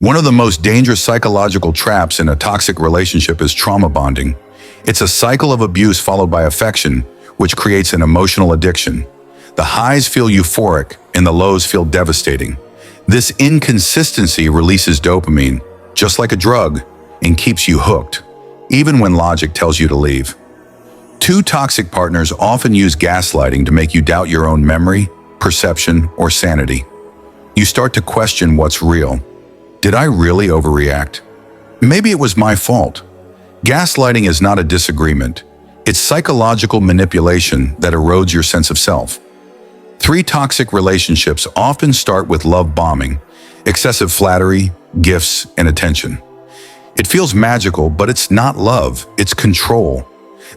One of the most dangerous psychological traps in a toxic relationship is trauma bonding. It's a cycle of abuse followed by affection, which creates an emotional addiction. The highs feel euphoric and the lows feel devastating. This inconsistency releases dopamine, just like a drug, and keeps you hooked, even when logic tells you to leave. Two toxic partners often use gaslighting to make you doubt your own memory, perception, or sanity. You start to question what's real. Did I really overreact? Maybe it was my fault. Gaslighting is not a disagreement. It's psychological manipulation that erodes your sense of self. Three toxic relationships often start with love bombing, excessive flattery, gifts, and attention. It feels magical, but it's not love, it's control.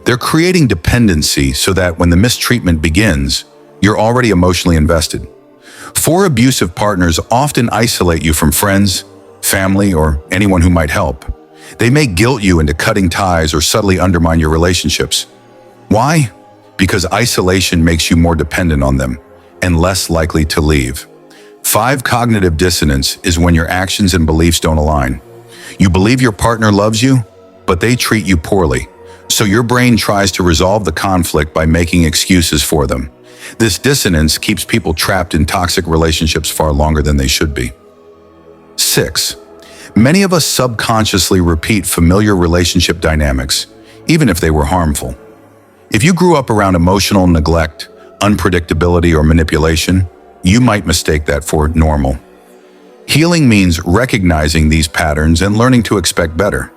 They're creating dependency so that when the mistreatment begins, you're already emotionally invested. Four abusive partners often isolate you from friends, family, or anyone who might help. They may guilt you into cutting ties or subtly undermine your relationships. Why? Because isolation makes you more dependent on them and less likely to leave. 5. Cognitive dissonance is when your actions and beliefs don't align. You believe your partner loves you, but they treat you poorly. So your brain tries to resolve the conflict by making excuses for them. This dissonance keeps people trapped in toxic relationships far longer than they should be. 6. Many of us subconsciously repeat familiar relationship dynamics, even if they were harmful. If you grew up around emotional neglect, unpredictability, or manipulation, you might mistake that for normal. Healing means recognizing these patterns and learning to expect better.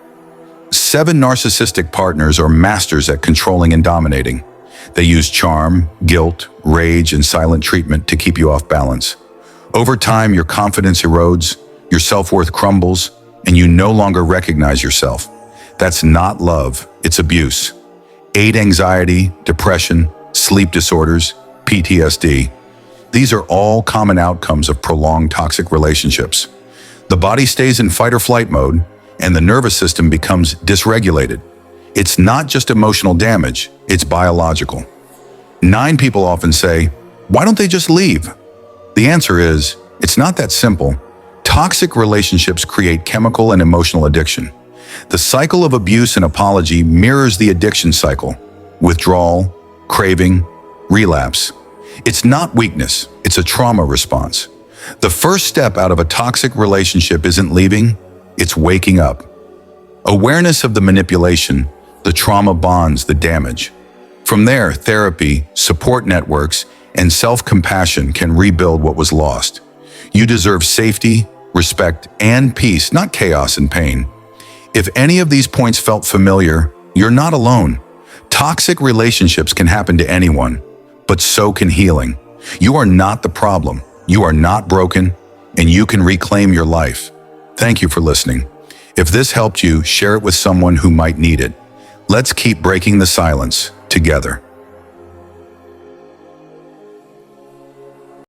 7. Narcissistic partners are masters at controlling and dominating. They use charm, guilt, rage, and silent treatment to keep you off balance. Over time, your confidence erodes, your self-worth crumbles, and you no longer recognize yourself. That's not love, it's abuse. 8. Anxiety, depression, sleep disorders, PTSD. These are all common outcomes of prolonged toxic relationships. The body stays in fight or flight mode, and the nervous system becomes dysregulated. It's not just emotional damage, it's biological. 9. People often say, "Why don't they just leave?" The answer is, it's not that simple. Toxic relationships create chemical and emotional addiction. The cycle of abuse and apology mirrors the addiction cycle: withdrawal, craving, relapse. It's not weakness, it's a trauma response. The first step out of a toxic relationship isn't leaving, it's waking up. Awareness of the manipulation, the trauma bonds the damage. From there, therapy, support networks, and self-compassion can rebuild what was lost. You deserve safety, respect, and peace, not chaos and pain. If any of these points felt familiar, you're not alone. Toxic relationships can happen to anyone, but so can healing. You are not the problem. You are not broken, and you can reclaim your life. Thank you for listening. If this helped you, share it with someone who might need it. Let's keep breaking the silence together.